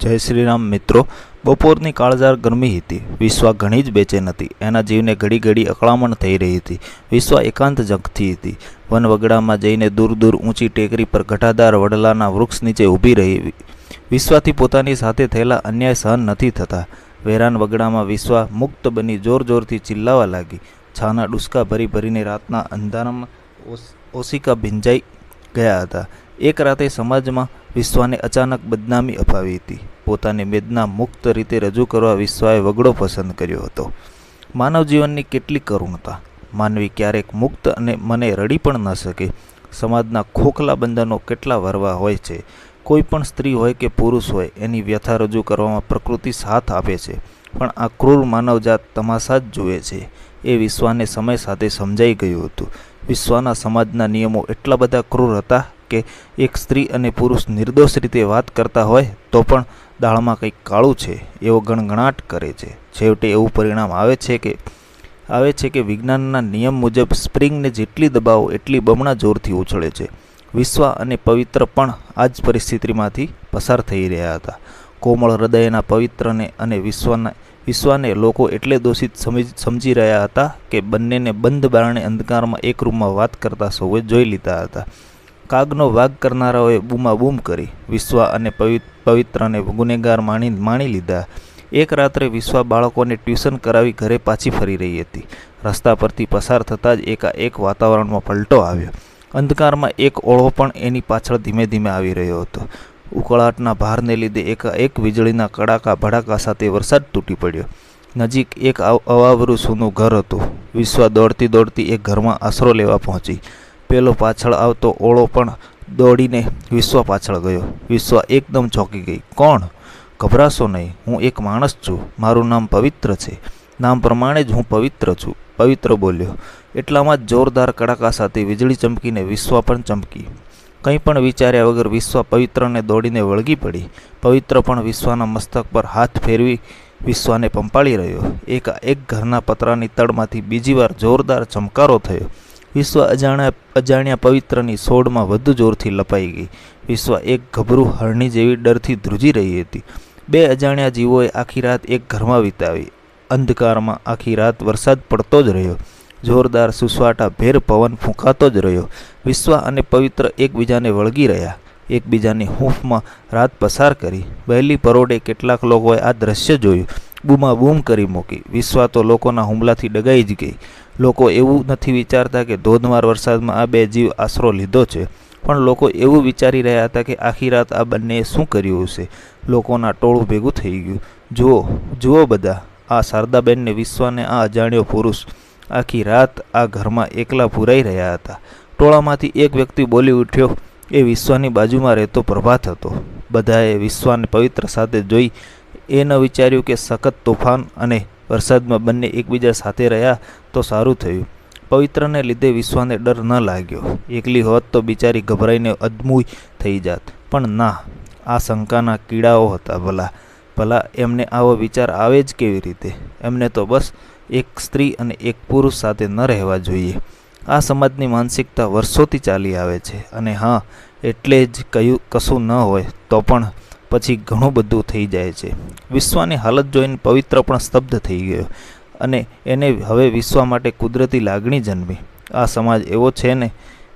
જય શ્રી રામ મિત્રો। બપોરની કાળઝાળ ગરમી હતી। વિશ્વા ઘણી જ બેચેન હતી। એના જીવને ઘડી ઘડી અકળામણ થઈ રહી હતી। વિશ્વા એકાંત જગતી હતી। વનવગડામાં જઈને દૂર દૂર ઊંચી ટેકરી પર ઘટાદાર વડલાના વૃક્ષ નીચે ઊભી રહી। વિશ્વાથી પોતાની સાથે થયેલા અન્યાય સહન નથી થતા। વેરાન વગડામાં વિશ્વા મુક્ત બની જોર જોરથી ચિલ્લાવા લાગી। છાના ડુસકા ભરી ભરીને રાતના અંધારામાં ઓશિકા ભીંજાઈ ગયા હતા। એક રાતે સમાજમાં વિશ્વાને અચાનક બદનામી અપાવી હતી। પોતાની વેદના મુક્ત રીતે રજૂ કરવા વિશ્વાએ વગડો પસંદ કર્યો હતો। માનવ જીવનની કેટલી કરુણતા! માનવી ક્યારેક મુક્ત અને મને રડી પણ ન શકે। સમાજના ખોખલા બંધનો કેટલા વરવા હોય છે। કોઈ પણ સ્ત્રી હોય કે પુરુષ હોય, એની વ્યથા રજૂ કરવામાં પ્રકૃતિ સાથ આપે છે, પણ આ ક્રૂર માનવજાત તમાશા જ જુએ છે। એ વિશ્વાને સમય સાથે સમજાઈ ગયું હતું। વિશ્વાના સમાજના નિયમો એટલા બધા ક્રૂર હતા કે એક સ્ત્રી અને પુરુષ નિર્દોષ રીતે વાત કરતા હોય તો પણ દાળમાં કંઈક કાળું છે એવો ગણગણાટ કરે છે। છેવટે એવું પરિણામ આવે છે કે વિજ્ઞાનના નિયમ મુજબ સ્પ્રિંગને જેટલી દબાવો એટલી બમણા જોરથી ઉછળે છે। વિશ્વા અને પવિત્ર પણ આ જ પરિસ્થિતિમાંથી પસાર થઈ રહ્યા હતા। કોમળ હૃદયના પવિત્રને અને વિશ્વાને લોકો એટલે દોષિત સમજી રહ્યા હતા કે બંનેને બંધ બારણે અંધકારમાં એક રૂમમાં વાત કરતા સૌએ જોઈ લીધા હતા। કાગનો વાગ કરનારાઓએ બૂમાબૂમ કરી વિશ્વા અને પવિત્રને ગુનેગાર માણી લીધા। એક રાત્રે વિશ્વા બાળકોને ટ્યુશન કરાવી ઘરે પાછી ફરી રહી હતી। રસ્તા પરથી પસાર થતાં જ એકાએક વાતાવરણમાં પલટો આવ્યો। અંધકારમાં એક ઓળો પણ એની પાછળ ધીમે ધીમે આવી રહ્યો હતો। ઉકળાટના ભારને લીધે એકાએક વીજળીના કડાકા ભડાકા સાથે વરસાદ તૂટી પડ્યો। નજીક એક અવાવરું સૂનું ઘર હતું। વિશ્વા દોડતી દોડતી એક ઘરમાં આશરો લેવા પહોંચી। પેલો પાછળ આવતો ઓળો પણ દોડીને વિશ્વા પાછળ ગયો। વિશ્વા એકદમ ચોંકી ગઈ। કોણ? ગભરાશો નહીં, હું એક માણસ છું। મારું નામ પવિત્ર છે। નામ પ્રમાણે જ હું પવિત્ર છું, પવિત્ર બોલ્યો। એટલામાં જ જોરદાર કડાકા સાથે વીજળી ચમકીને વિશ્વા પણ ચમકી। કંઈ પણ વિચાર્યા વગર વિશ્વા પવિત્રને દોડીને વળગી પડી। પવિત્ર પણ વિશ્વાના મસ્તક પર હાથ ફેરવી વિશ્વાને પંપાળી રહ્યો। એકાએક ઘરના પતરાની તળમાંથી બીજી વાર જોરદાર ચમકારો થયો। વિશ્વા અજાણ્યા પવિત્રની સોડમાં વધુ જોરથી લપાઈ ગઈ। વિશ્વા એક ગભરું હરણી જેવી ડરથી ધ્રુજી રહી હતી। બે અજાણ્યા જીવોએ આખી રાત એક ઘરમાં વિતાવી। અંધકારમાં આખી રાત વરસાદ પડતો જ રહ્યો। જોરદાર સુસવાટા ભેર પવન ફૂંકાતો જ રહ્યો। વિશ્વા અને પવિત્ર એકબીજાને વળગી રહ્યા। એકબીજાની હૂંફમાં રાત પસાર કરી। વહેલી પરોઢે કેટલાક લોકોએ આ દ્રશ્ય જોયું, બૂમાબૂમ કરી મૂકી। વિશ્વા તો લોકોના હુમલાથી ડગાઈ જ ગઈ। લોકો એવું નથી વિચારતા કે ધોધમાર વરસાદમાં આ બે જીવ આશરો લીધો છે, પણ લોકો એવું વિચારી રહ્યા હતા કે આખી રાત આ બંનેએ શું કર્યું હશે। લોકોના ટોળું ભેગું થઈ ગયું। જુઓ બધા, આ શારદાબેનને વિશ્વાને આ અજાણ્યો પુરુષ આખી રાત આ ઘરમાં એકલા પુરાઈ રહ્યા હતા। ટોળામાંથી એક વ્યક્તિ બોલી ઉઠ્યો, એ વિશ્વાની બાજુમાં રહેતો પ્રભાત હતો। બધાએ વિશ્વાને પવિત્ર સાથે જોઈ એ ન વિચાર્યું કે સખત તોફાન અને વરસાદમાં બંને એકબીજા સાથે રહ્યા તો સારું થયું। પવિત્રને લીધે વિશ્વાને ડર ન લાગ્યો। એકલી હોત તો બિચારી ગભરાઈને અદમુય થઈ જાત, પણ ના, આ શંકાના કીડાઓ હતા। ભલા એમને આવો વિચાર આવે જ કેવી રીતે? એમને તો બસ એક સ્ત્રી અને એક પુરુષ સાથે ન રહેવા જોઈએ। આ સમાજની માનસિકતા વર્ષોથી ચાલી આવે છે, અને હા, એટલે જ કશું ન હોય તો પણ પછી ઘણું બધું થઈ જાય છે। વિશ્વાની હાલત જોઈને પવિત્ર પણ સ્તબ્ધ થઈ ગયો, અને એને હવે વિશ્વા માટે કુદરતી લાગણી જન્મી। આ સમાજ એવો છે ને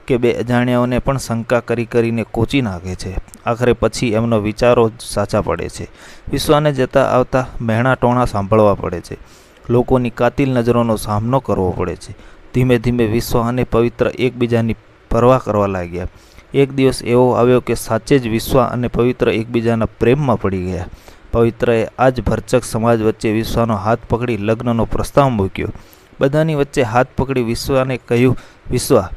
કે બે અજાણ્યાઓને પણ શંકા કરીને કોચી નાખે છે। આખરે પછી એમનો વિચારો જ સાચા પડે છે। વિશ્વાને જતા આવતા મહેણા ટોણા સાંભળવા પડે છે। લોકોની કાતિલ નજરોનો સામનો કરવો પડે છે। ધીમે ધીમે વિશ્વા અને પવિત્ર એકબીજાની પરવા કરવા લાગ્યા। એક દિવસ એવો આવ્યો કે સાચે જ વિશ્વા અને પવિત્ર એકબીજાના પ્રેમમાં પડી ગયા। પવિત્રએ આ જ ભરચક સમાજ વચ્ચે વિશ્વાનો હાથ પકડી લગ્નનો પ્રસ્તાવ મૂક્યો। બધાની વચ્ચે હાથ પકડી વિશ્વાને કહ્યું, વિશ્વા,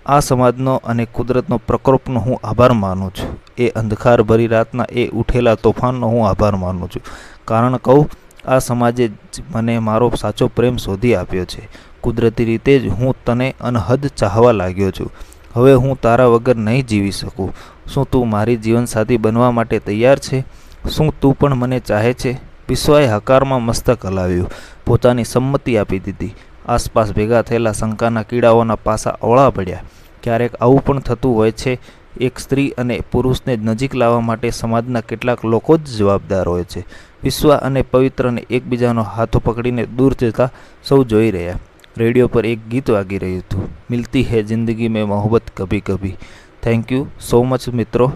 આ સમાજનો અને કુદરતનો પ્રકોપનો હું આભાર માનું છું। એ અંધકાર ભરી રાતના એ ઉઠેલા તોફાનનો હું આભાર માનું છું। કારણ કહું, આ સમાજે જ મને મારો સાચો પ્રેમ શોધી આપ્યો છે। કુદરતી રીતે જ હું તને અનહદ ચાહવા લાગ્યો છું। હવે હું તારા વગર નહીં જીવી શકું। શું તું મારી જીવનસાથી બનવા માટે તૈયાર છે? શું તું પણ મને ચાહે છે? વિશ્વાએ હકારમાં મસ્તક હલાવ્યું, પોતાની સંમતિ આપી દીધી। આસપાસ ભેગા થયેલા શંકાના કીડાઓના પાસા અવળા પડ્યા। ક્યારેક આવું પણ થતું હોય છે એક સ્ત્રી અને પુરુષને નજીક લાવવા માટે સમાજના કેટલાક લોકો જ જવાબદાર હોય છે. વિશ્વા અને પવિત્રને એકબીજાનો હાથો પકડીને દૂર જતા સૌ જોઈ રહ્યા. રેડિયો પર એક ગીત વાગી રહ્યું હતું, મિલતી હૈ જિંદગી મેં મોહબ્બત કભી કભી. થેન્ક યુ સો મચ મિત્રો.